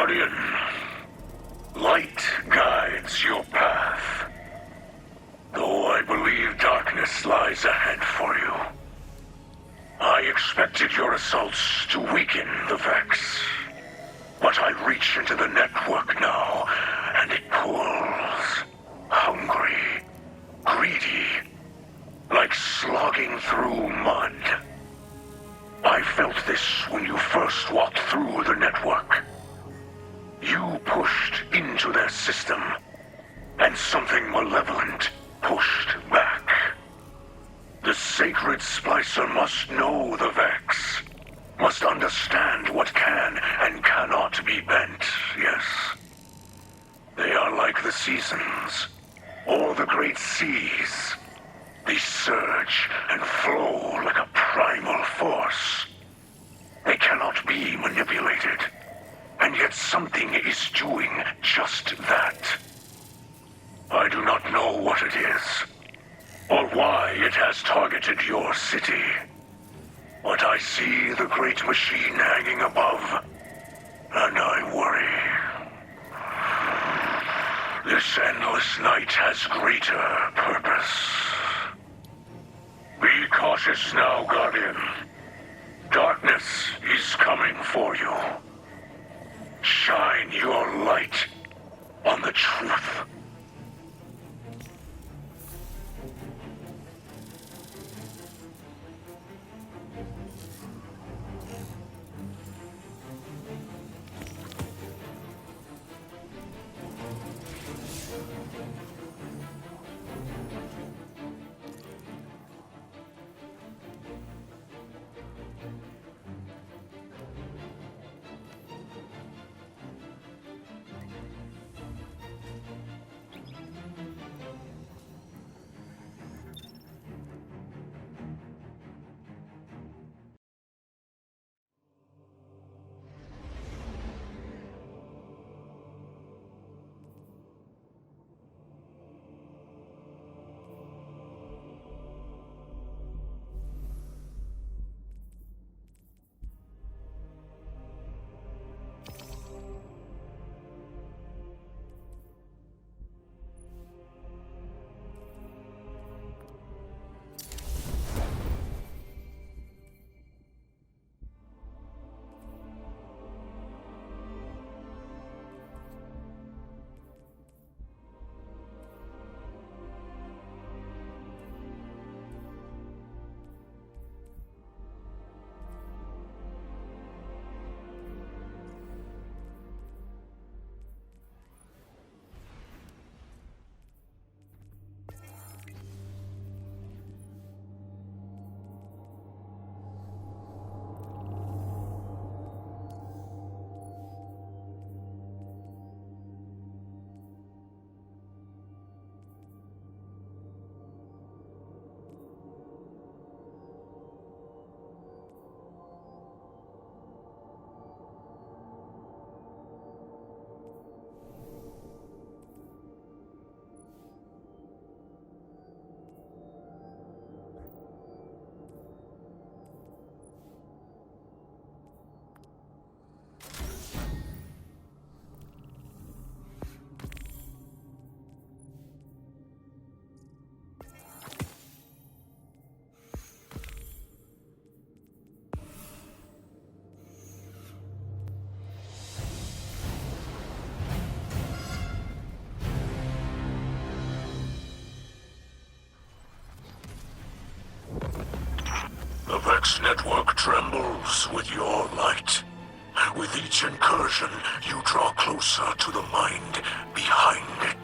Guardian, light guides your path. Though I believe darkness lies ahead for you. I expected your assaults to weaken the Vex. But I reach into the network now, and it pulls. Hungry, greedy, like slogging through mud. I felt this when you first walked through the network. You pushed into their system, and something malevolent pushed back. The sacred splicer must know the Vex, must understand what can and cannot be bent, yes. They are like the seasons, or the great seas. They surge and flow like a primal force. They cannot be manipulated, and yet something is doing just that. I do not know what it is, or why it has targeted your city. But I see the great machine hanging above, and I worry. This endless night has greater purpose. Be cautious now, Guardian. Darkness is coming for you. Shine your light on the truth. The Vex network trembles with your light. With each incursion, you draw closer to the mind behind it.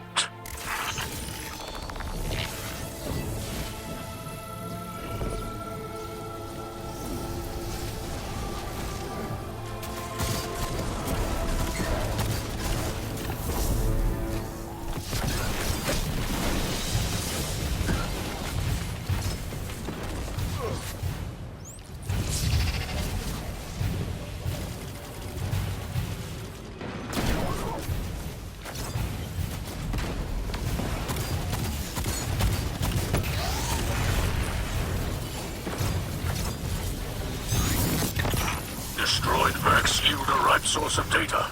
Destroyed Vex yield a ripe source of data.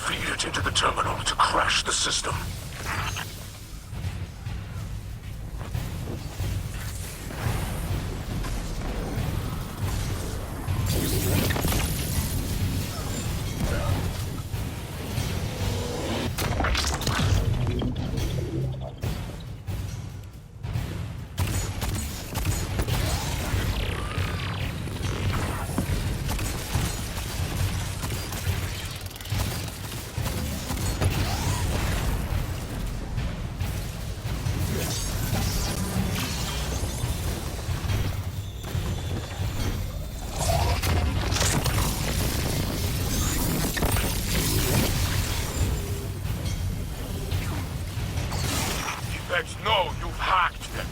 Feed it into the terminal to crash the system. No, you've hacked them.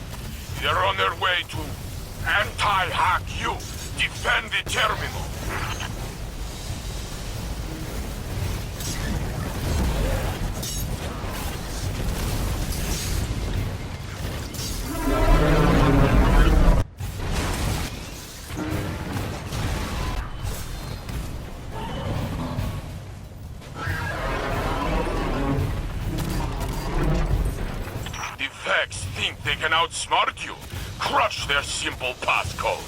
They're on their way to anti-hack you. Defend the terminal. Think they can outsmart you? Crush their simple passcode.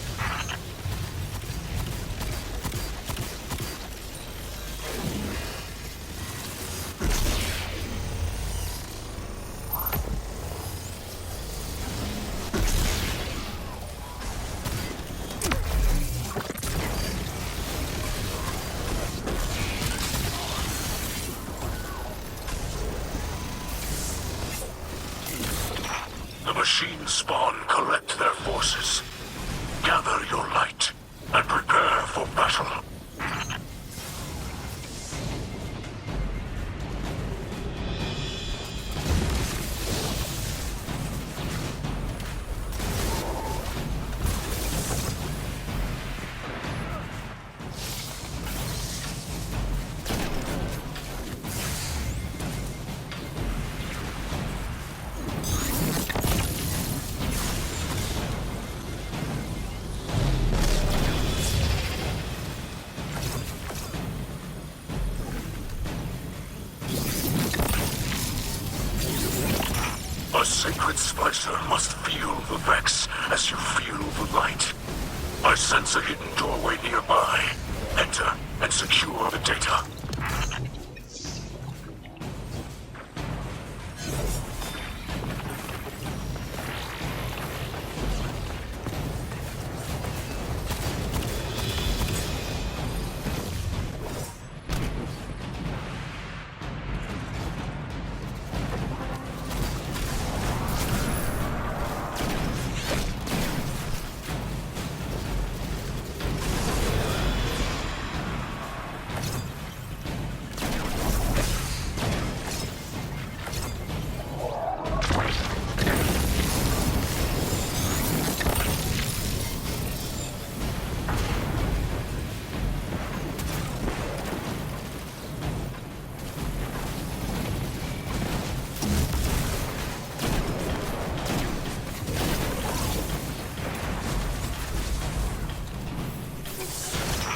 The machines spawn collect their forces. Gather your light and prepare for battle. A sacred splicer must feel the Vex as you feel the light. I sense a hidden doorway nearby. Enter and secure the data.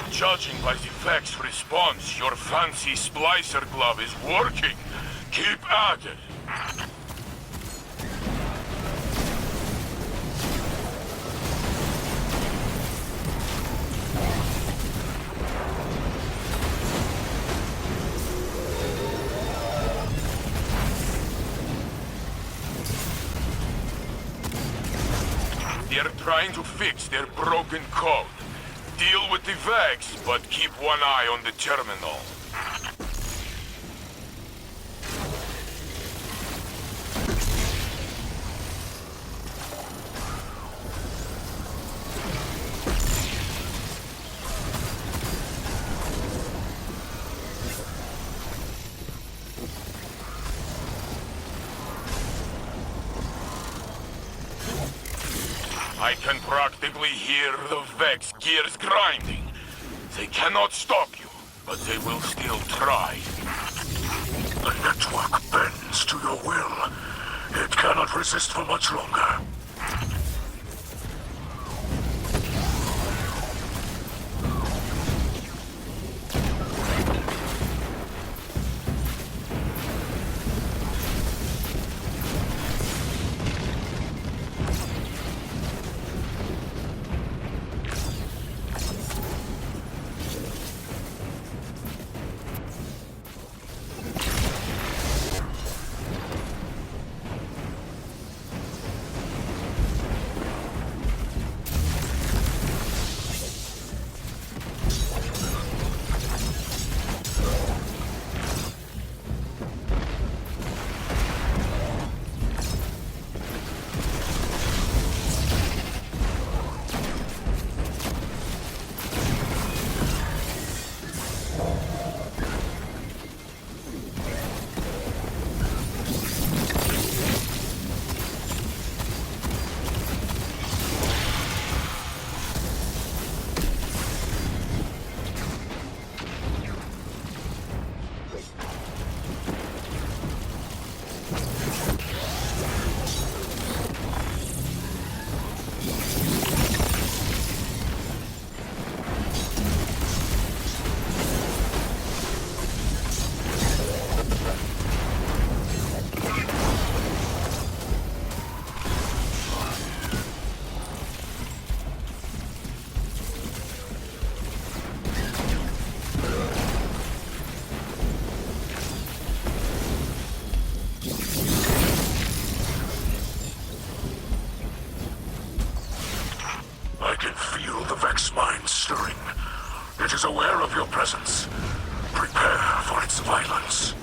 Judging by the Vex response, your fancy splicer glove is working. Keep at it. They're trying to fix their broken code. Deal with the Vex, but keep one eye on the terminal. I can practically hear the Vex gears grinding. They cannot stop you, but they will still try. The network bends to your will. It cannot resist for much longer. this violence.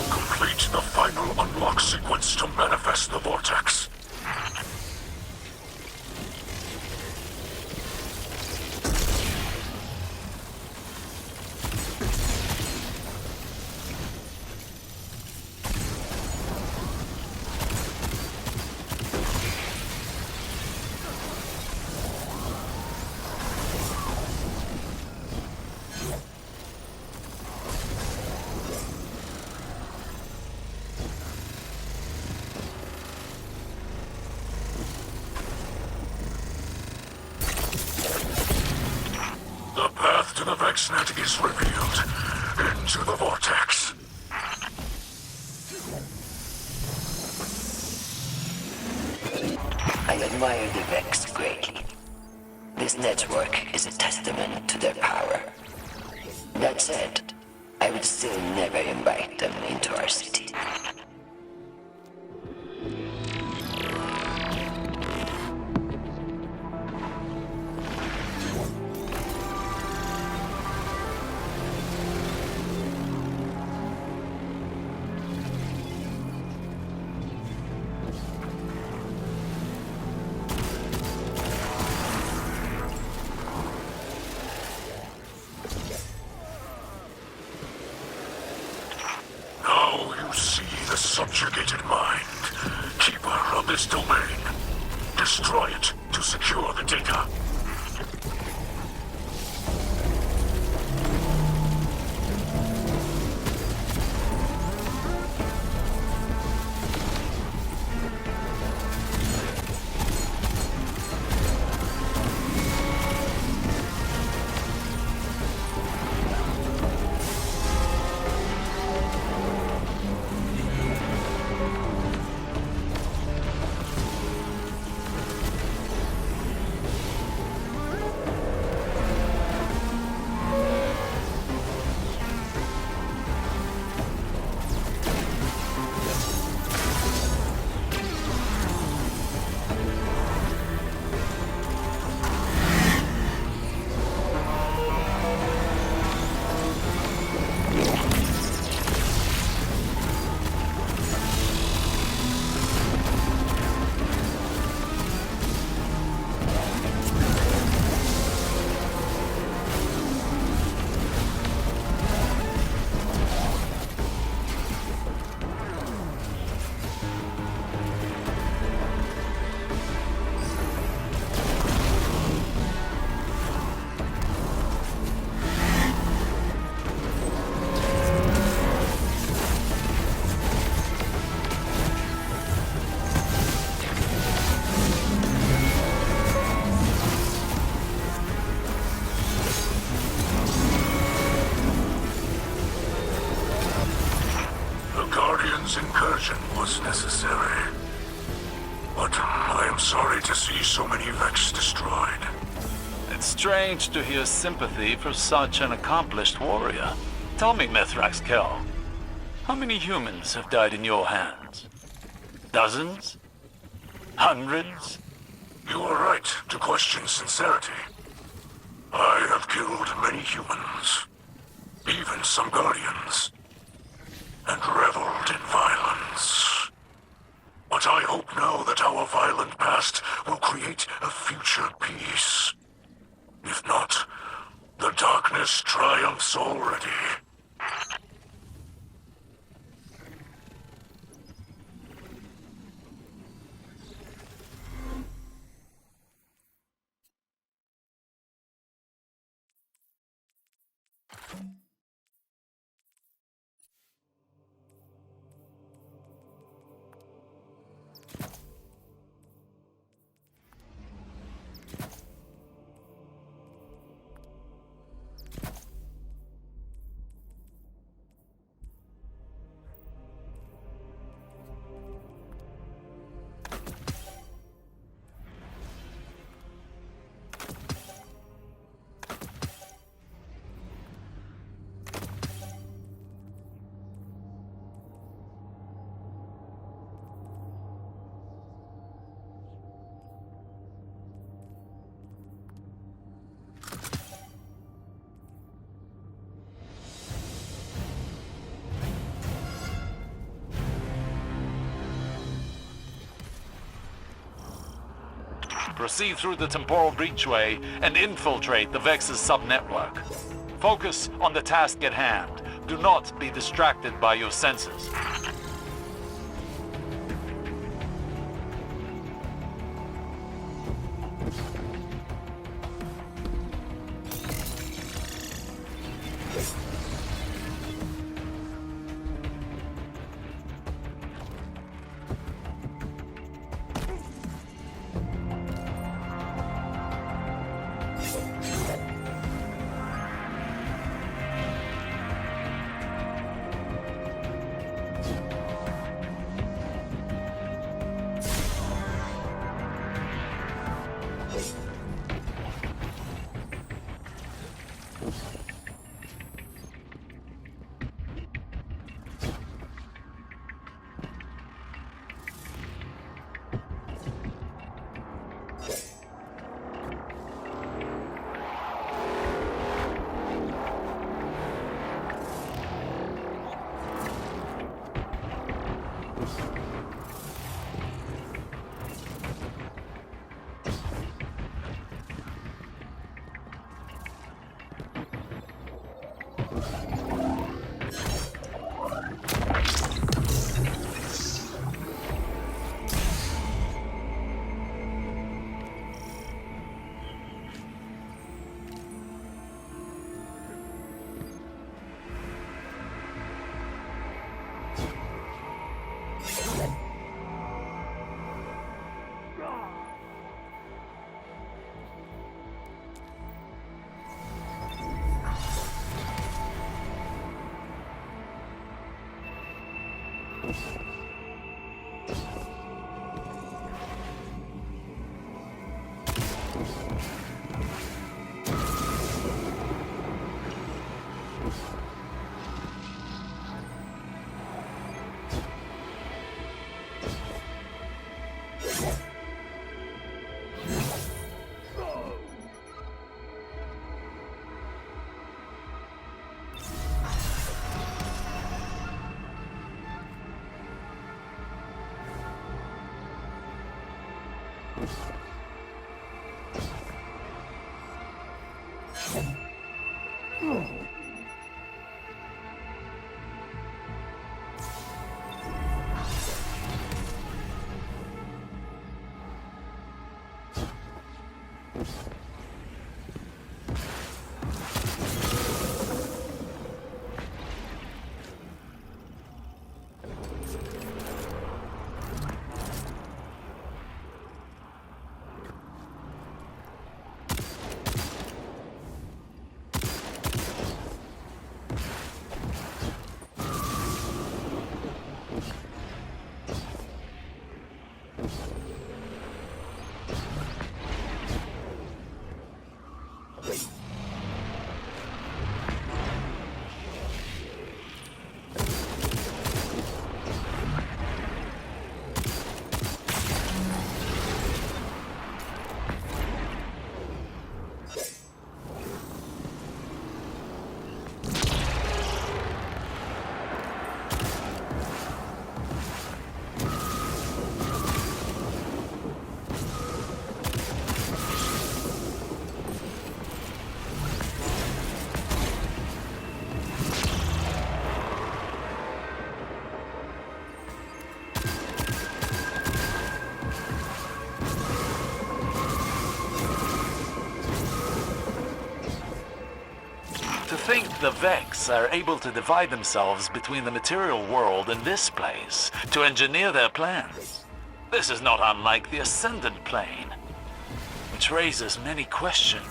Complete the final unlock sequence to manifest the vortex. The path to the Vexnet is revealed. Into the vortex. I admire the Vex greatly. This network is a testament to their power. That said, I would still never invite them into our city. Now you see the subjugated mind. Keeper of this domain. Destroy it to secure the data. Incursion was necessary. But I am sorry to see so many Vex destroyed. It's strange to hear sympathy for such an accomplished warrior. Tell me, Mithrax Kell, how many humans have died in your hands? Dozens? Hundreds? You are right to question sincerity. I have killed many humans, even some Guardians, and reveled in violence. But I hope now that our violent past will create a future peace. If not, the darkness triumphs already. proceed through the temporal breachway and infiltrate the Vex's subnetwork. Focus on the task at hand. Do not be distracted by your senses. To think the Vex are able to divide themselves between the material world and this place to engineer their plans. This is not unlike the Ascendant Plane, which raises many questions.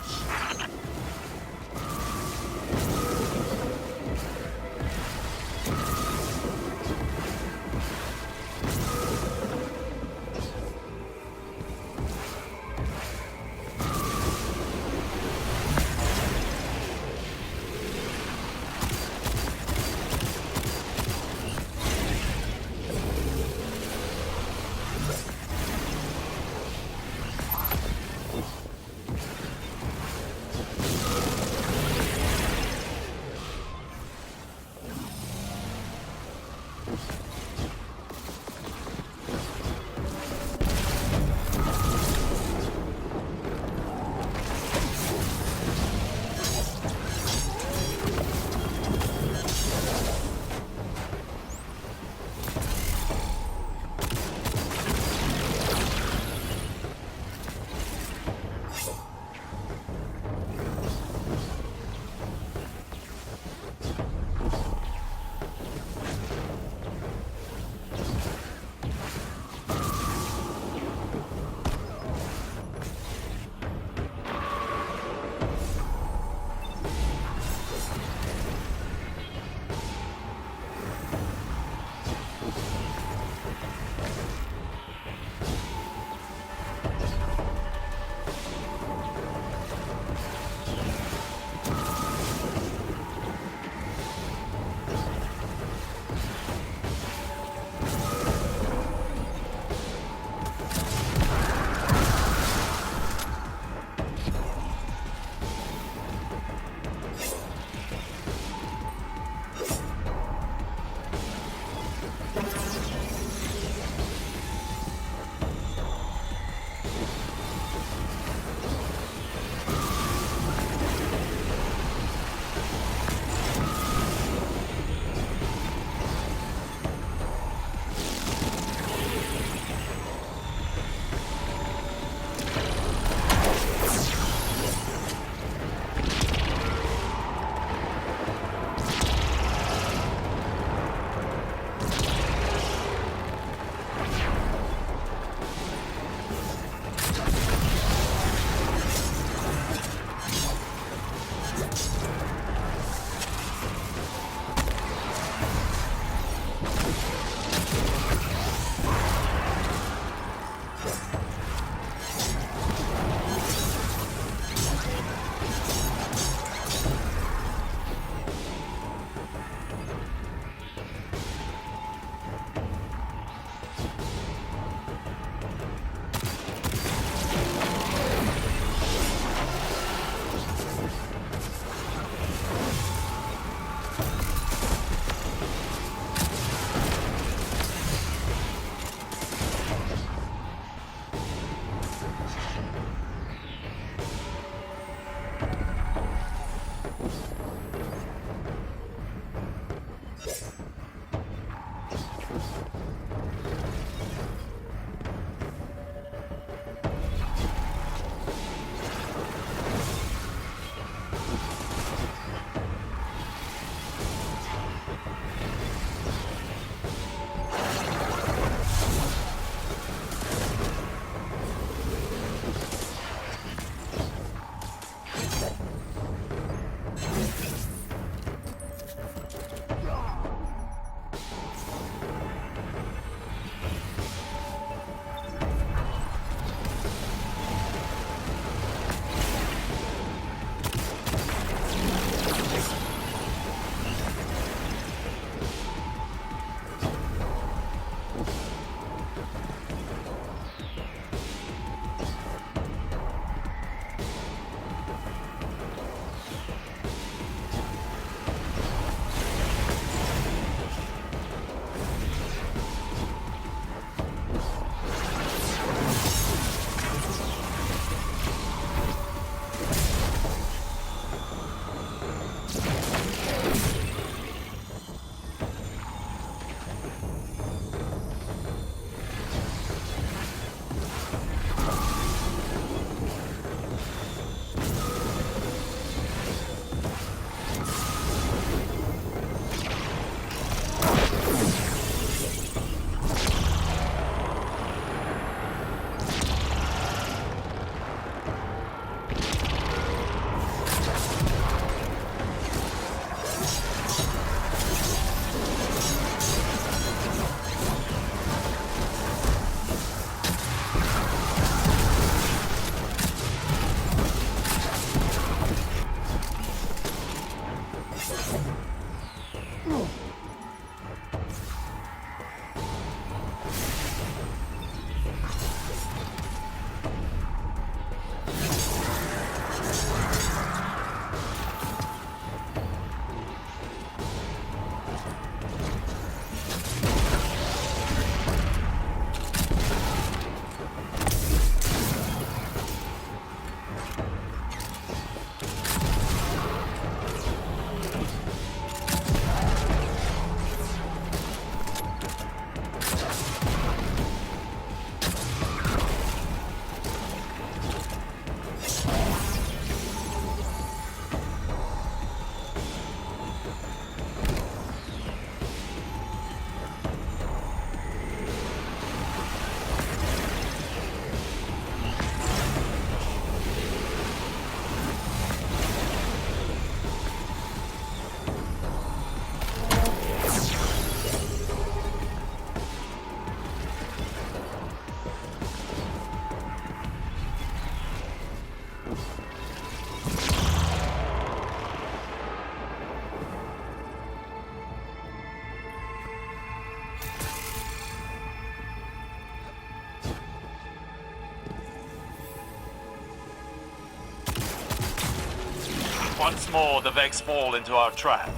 Once more, the Vex fall into our trap.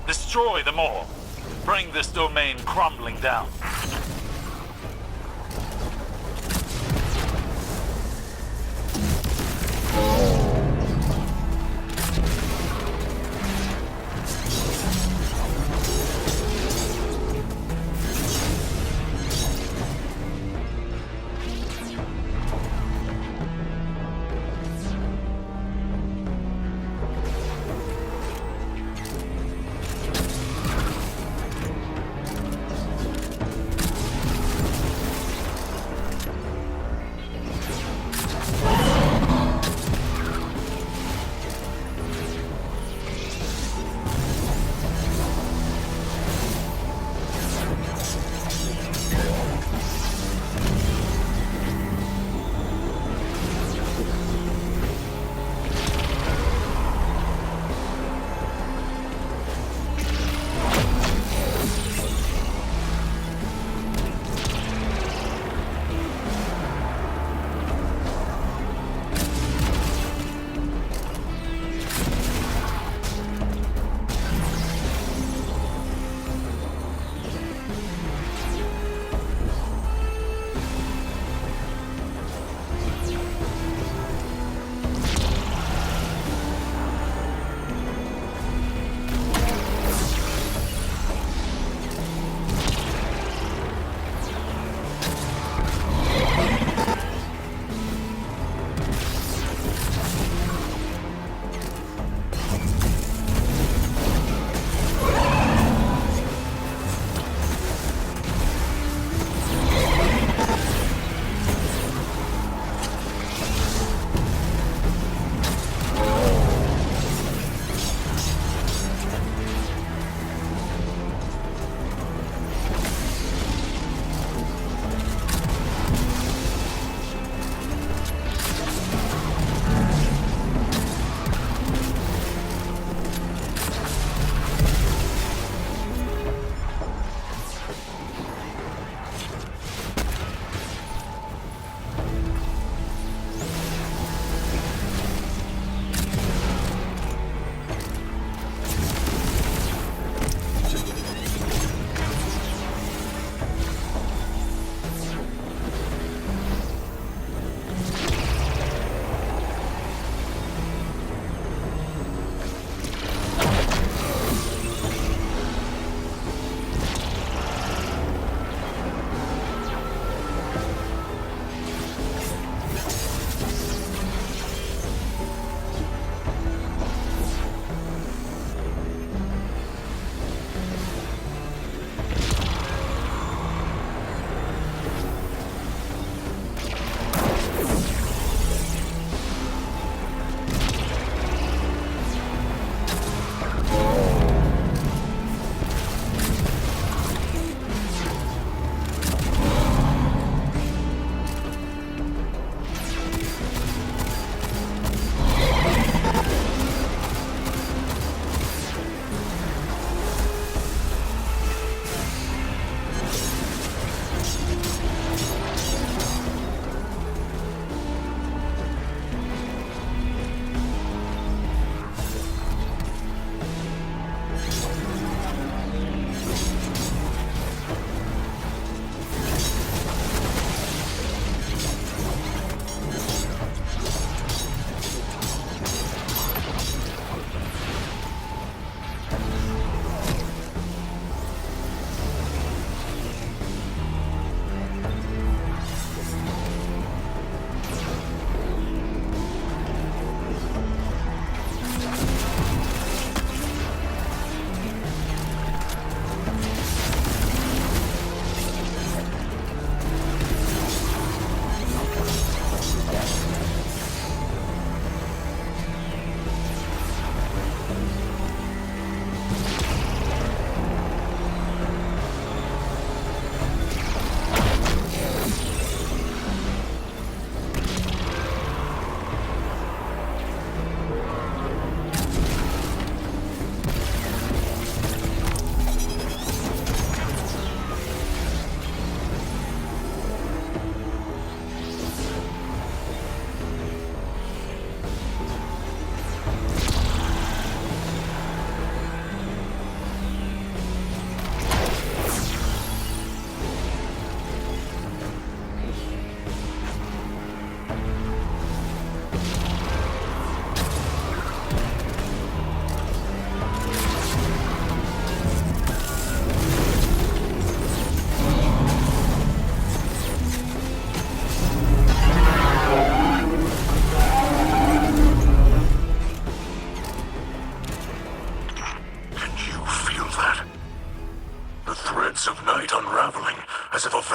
Destroy them all. Bring this domain crumbling down.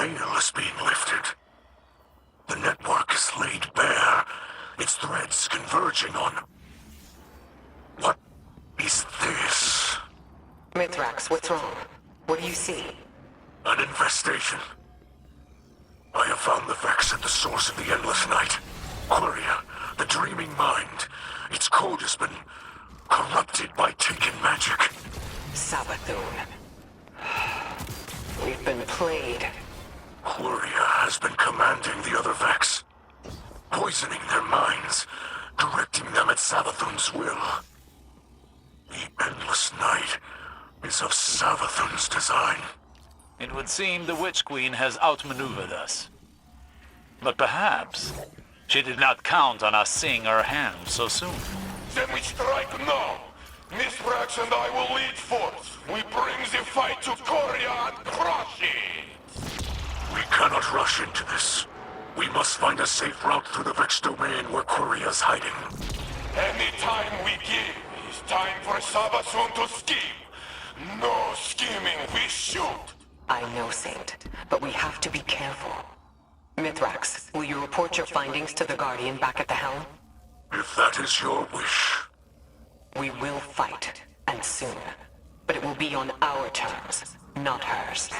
veil is being lifted. The network is laid bare, its threads converging on... What is this? Mithrax, what's wrong? What do you see? An infestation. I have found the Vex at the source of the endless night. Quria, the dreaming mind. Its code has been corrupted by taken magic. Savathun. We've been played. Quria has been commanding the other Vex, poisoning their minds, directing them at Savathun's will. The endless night is of Savathun's design. It would seem the Witch Queen has outmaneuvered us. But perhaps she did not count on us seeing her hand so soon. Then we strike now. Mithrax and I will lead forth. We bring the fight to Korea and crush it. We cannot rush into this. We must find a safe route through the Vex domain where Quiria's hiding. Any time we give is time for Savathun to scheme. No scheming, we shoot. I know, Saint, but we have to be careful. Mithrax, will you report your findings to the Guardian back at the helm? If that is your wish. We will fight, and soon. But it will be on our terms, not hers.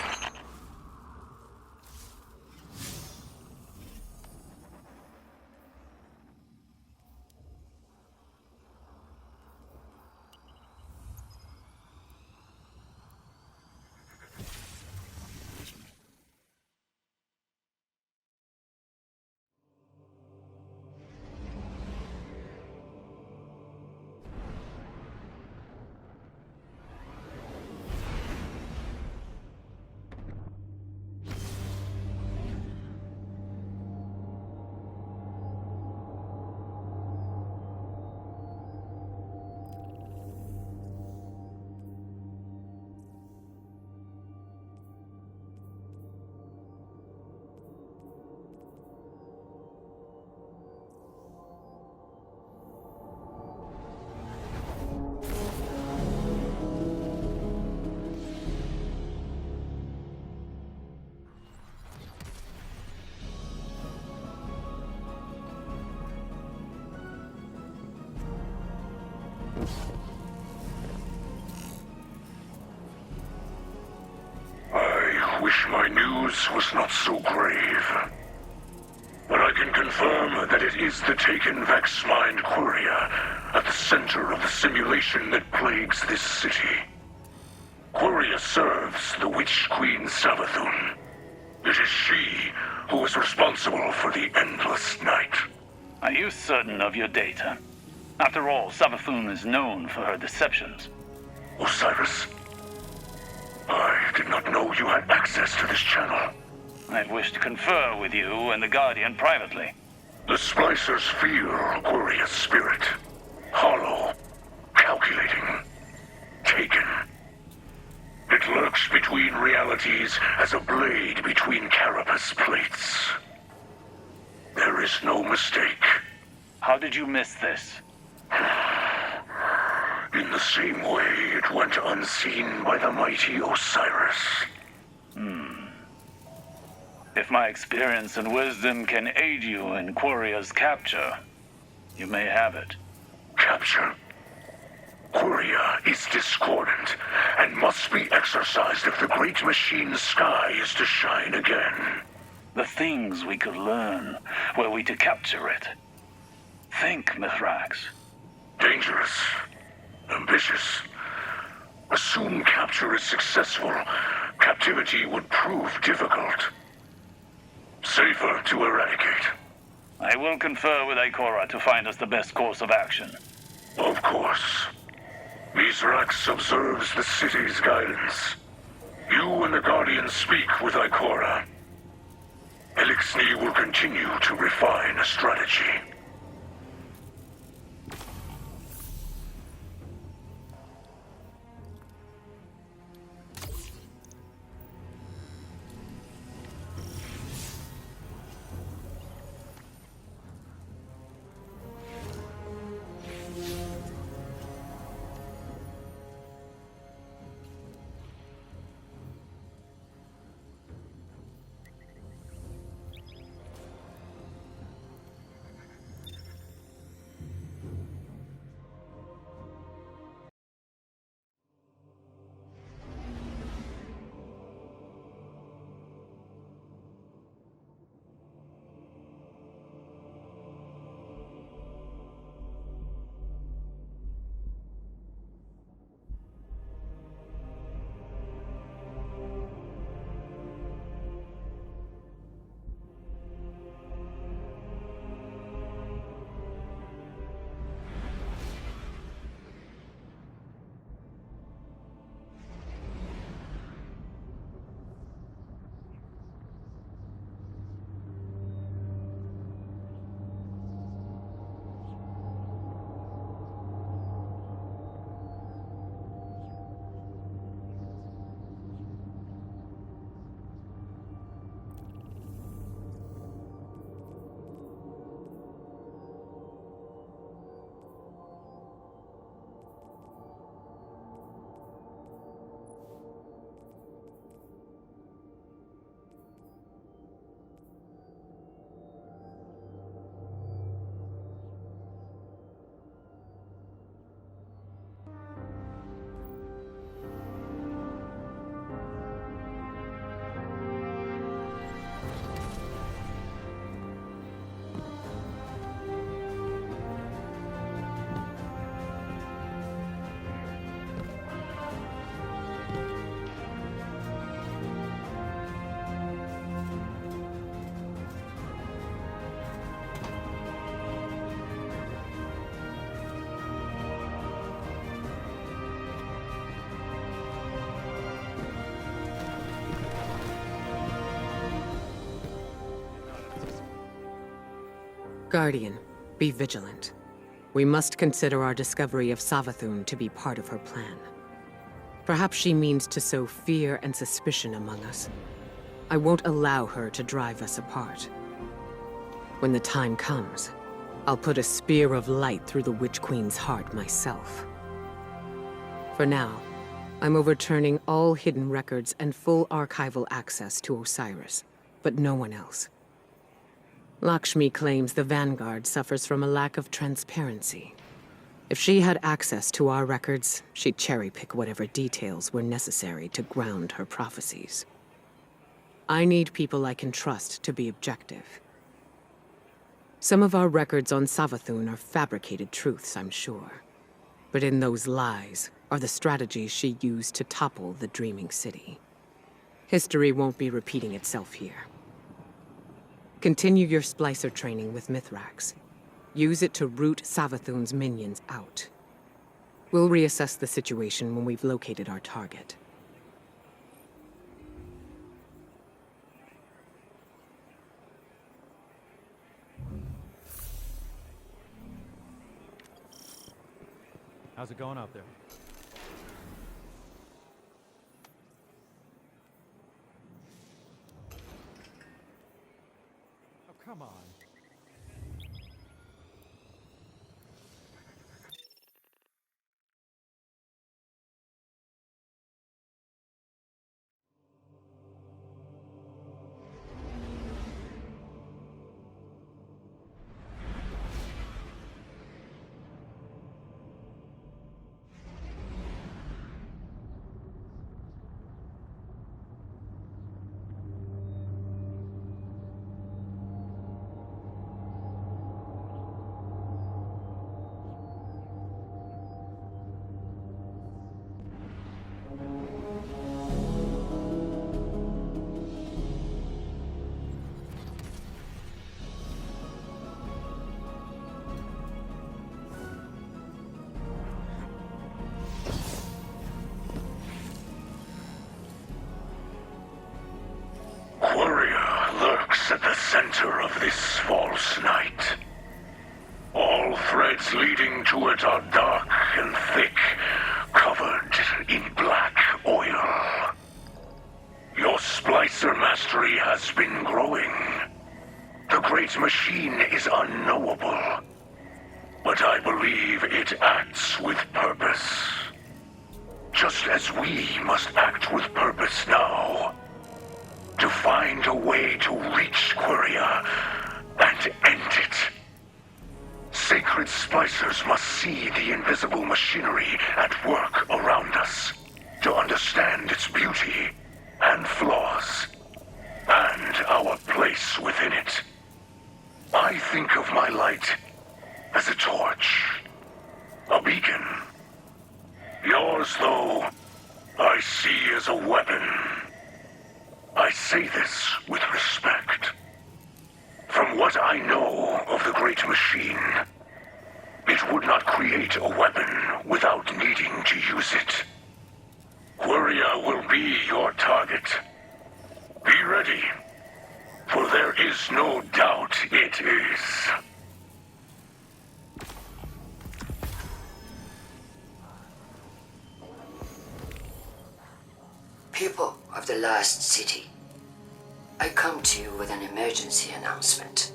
I wish my news was not so grave. But I can confirm that it is the taken Vex mind Quria at the center of the simulation that plagues this city. Quria serves the Witch Queen Savathun. It is she who is responsible for the endless night. Are you certain of your data? After all, Savathun is known for her deceptions. Osiris, I did not know you had access to this channel. I wish to confer with you and the Guardian privately. The splicers feel Quiria's spirit. Hollow, calculating, taken. It lurks between realities as a blade between carapace plates. There is no mistake. How did you miss this? In the same way it went unseen by the mighty Osiris. If my experience and wisdom can aid you in Quiria's capture, you may have it. Capture? Quria is discordant and must be exorcised if the great machine's sky is to shine again. The things we could learn were we to capture it. Think, Mithrax. Dangerous. Ambitious. Assume capture is successful, captivity would prove difficult. Safer to eradicate. I will confer with Ikora to find us the best course of action. Of course. Mithrax observes the city's guidance. You and the Guardian speak with Ikora. Elixni will continue to refine a strategy. Guardian, be vigilant. We must consider our discovery of Savathun to be part of her plan. Perhaps she means to sow fear and suspicion among us. I won't allow her to drive us apart. When the time comes, I'll put a spear of light through the Witch Queen's heart myself. For now, I'm overturning all hidden records and full archival access to Osiris, but no one else. Lakshmi claims the Vanguard suffers from a lack of transparency. If she had access to our records, she'd cherry-pick whatever details were necessary to ground her prophecies. I need people I can trust to be objective. Some of our records on Savathun are fabricated truths, I'm sure. But in those lies are the strategies she used to topple the Dreaming City. History won't be repeating itself here. Continue your splicer training with Mithrax. Use it to root Savathun's minions out. We'll reassess the situation when we've located our target. How's it going out there? Oh, come on. At the center of this false night. All threads leading to it are dark and thick, covered in black oil. Your splicer mastery has been growing. The great machine is unknowable, but I believe it acts with purpose. Just as we must act with purpose now. To find a way to reach Quria and end it. Sacred splicers must see the invisible machinery at work around us to understand its beauty and flaws, and our place within it. I think of my light as a torch, a beacon. Yours, though, I see as a weapon. I say this with respect. From what I know of the Great Machine, it would not create a weapon without needing to use it. Quria will be your target. Be ready, for there is no doubt it is. People of the Last City, I come to you with an emergency announcement.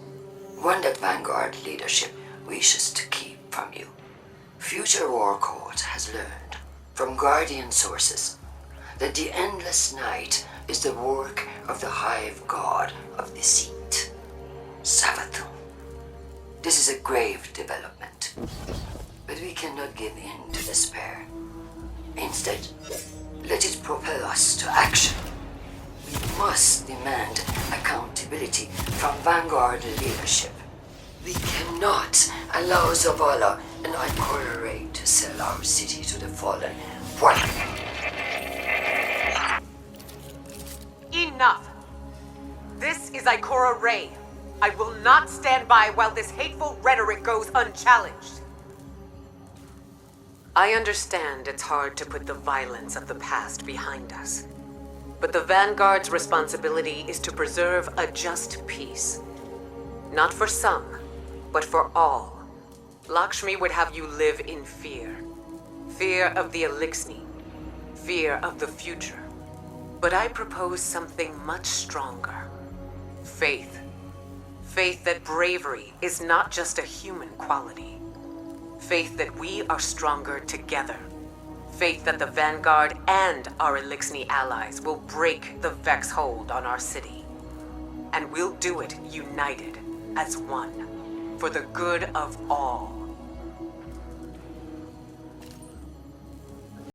One that Vanguard leadership wishes to keep from you. Future War Court has learned from Guardian sources that the endless night is the work of the hive god of deceit, Savathun. This is a grave development, but we cannot give in to despair. Instead, let it propel us to action. We must demand accountability from Vanguard leadership. We cannot allow Zavala and Ikora Ray to sell our city to the Fallen. What? Enough! This is Ikora Ray. I will not stand by while this hateful rhetoric goes unchallenged. I understand it's hard to put the violence of the past behind us. But the Vanguard's responsibility is to preserve a just peace. Not for some, but for all. Lakshmi would have you live in fear. Fear of the Elixni. Fear of the future. But I propose something much stronger. Faith. Faith that bravery is not just a human quality. Faith that we are stronger together. Faith that the Vanguard and our Elixni allies will break the Vex hold on our city. And we'll do it united, as one, for the good of all.